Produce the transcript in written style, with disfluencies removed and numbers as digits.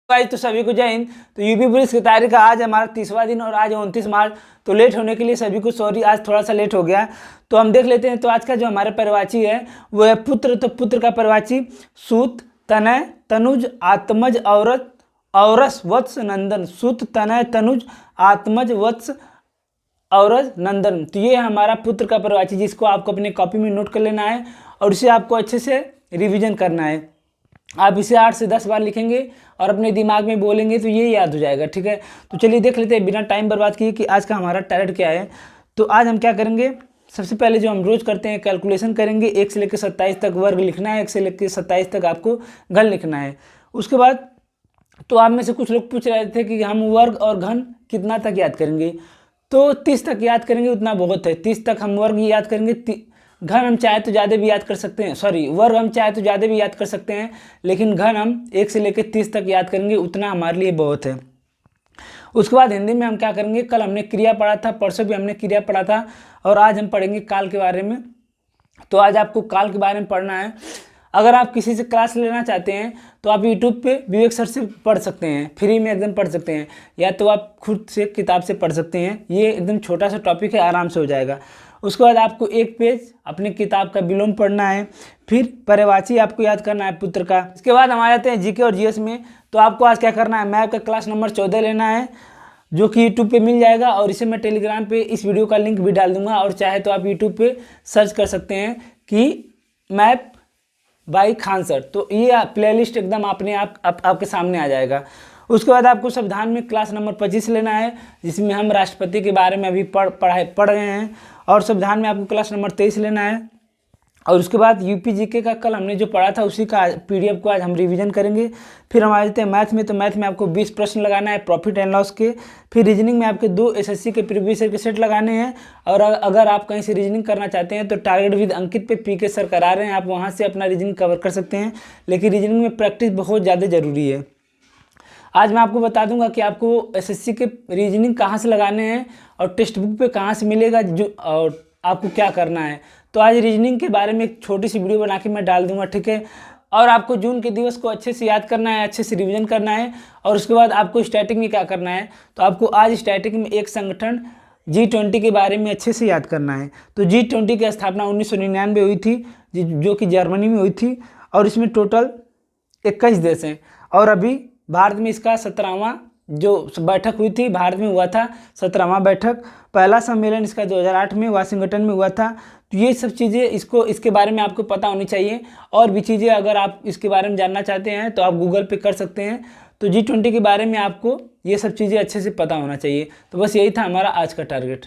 Guys तो सभी को जय हिंद। तो यूपी पुलिस की तैयारी का आज हमारा 30वां दिन और आज 29 मार्च। तो लेट होने के लिए सभी को सॉरी, आज थोड़ा सा लेट हो गया। तो हम देख लेते हैं। तो आज का जो हमारा परिवाची है वो है पुत्र। तो पुत्र का परिवाची सूत तनय तनुज आत्मज औरत औरस वत्स नंदन। सूत तनय तनुज आत्मज वत्स औरस नंदन। तो ये हमारा पुत्र का परिवाची, जिसको आपको अपने कॉपी में नोट कर लेना है और इसे आपको अच्छे से रिविजन करना है। आप इसे 8 से 10 बार लिखेंगे और अपने दिमाग में बोलेंगे तो ये याद हो जाएगा। ठीक है, तो चलिए देख लेते हैं बिना टाइम बर्बाद किए कि आज का हमारा टारगेट क्या है। तो आज हम क्या करेंगे, सबसे पहले जो हम रोज करते हैं कैलकुलेशन करेंगे। 1 से लेकर 27 तक वर्ग लिखना है, 1 से लेकर 27 तक आपको घन लिखना है। उसके बाद तो आप में से कुछ लोग पूछ रहे थे कि हम वर्ग और घन कितना तक याद करेंगे। तो 30 तक याद करेंगे, उतना बहुत है। 30 तक हम वर्ग याद करेंगे। घन हम चाहे तो ज़्यादा भी याद कर सकते हैं, सॉरी वर्ग हम चाहे तो ज़्यादा भी याद कर सकते हैं, लेकिन घन हम 1 से लेकर 30 तक याद करेंगे, उतना हमारे लिए बहुत है। उसके बाद हिंदी में हम क्या करेंगे, कल हमने क्रिया पढ़ा था, परसों भी हमने क्रिया पढ़ा था और आज हम पढ़ेंगे काल के बारे में। तो आज आपको काल के बारे में पढ़ना है। अगर आप किसी से क्लास लेना चाहते हैं तो आप यूट्यूब पे विवेक सर से पढ़ सकते हैं, फ्री में एकदम पढ़ सकते हैं, या तो आप खुद से किताब से पढ़ सकते हैं। ये एकदम छोटा सा टॉपिक है, आराम से हो जाएगा। उसके बाद आपको एक पेज अपने किताब का विलोम पढ़ना है, फिर पर्यायवाची आपको याद करना है पुत्र का। इसके बाद हम आ जाते हैं जीके और जीएस में। तो आपको आज क्या करना है, मैथ का क्लास नंबर 14 लेना है, जो कि यूट्यूब पे मिल जाएगा और इसे मैं टेलीग्राम पे इस वीडियो का लिंक भी डाल दूंगा, और चाहे तो आप यूट्यूब पे सर्च कर सकते हैं कि मैथ बाई खान सर। तो ये प्लेलिस्ट एकदम अपने आपके सामने आ जाएगा। उसके बाद आपको संविधान में क्लास नंबर 25 लेना है, जिसमें हम राष्ट्रपति के बारे में अभी पढ़ रहे हैं, और संविधान में आपको क्लास नंबर 23 लेना है। और उसके बाद यूपी जीके का कल हमने जो पढ़ा था उसी का पीडीएफ को आज हम रिवीजन करेंगे। फिर हम आ जाते हैं मैथ में। तो मैथ में आपको 20 प्रश्न लगाना है प्रॉफिट एंड लॉस के। फिर रीजनिंग में आपके 2 एसएससी के प्रीवियस ईयर के सेट लगाने हैं। और अगर आप कहीं से रीजनिंग करना चाहते हैं तो टारगेट विद अंकित पे पीके सर करा रहे हैं, आप वहाँ से अपना रीजनिंग कवर कर सकते हैं। लेकिन रीजनिंग में प्रैक्टिस बहुत ज़्यादा ज़रूरी है। आज मैं आपको बता दूंगा कि आपको एसएससी के रीजनिंग कहाँ से लगाने हैं और टेक्स्ट बुक पे कहाँ से मिलेगा, जो और आपको क्या करना है। तो आज रीजनिंग के बारे में एक छोटी सी वीडियो बना के मैं डाल दूंगा, ठीक है। और आपको जून के दिवस को अच्छे से याद करना है, अच्छे से रिवीजन करना है। और उसके बाद आपको स्टैटिक में क्या करना है, तो आपको आज स्टैटिक में एक संगठन G20 के बारे में अच्छे से याद करना है। तो G20 की स्थापना 1999 हुई थी, जो कि जर्मनी में हुई थी, और इसमें टोटल 21 देश हैं। और अभी भारत में इसका 17वां जो बैठक हुई थी, भारत में हुआ था 17वां बैठक। पहला सम्मेलन इसका 2008 में वाशिंगटन में हुआ था। तो ये सब चीज़ें इसके बारे में आपको पता होनी चाहिए। और भी चीज़ें अगर आप इसके बारे में जानना चाहते हैं तो आप गूगल पे कर सकते हैं। तो G20 के बारे में आपको ये सब चीज़ें अच्छे से पता होना चाहिए। तो बस यही था हमारा आज का टारगेट।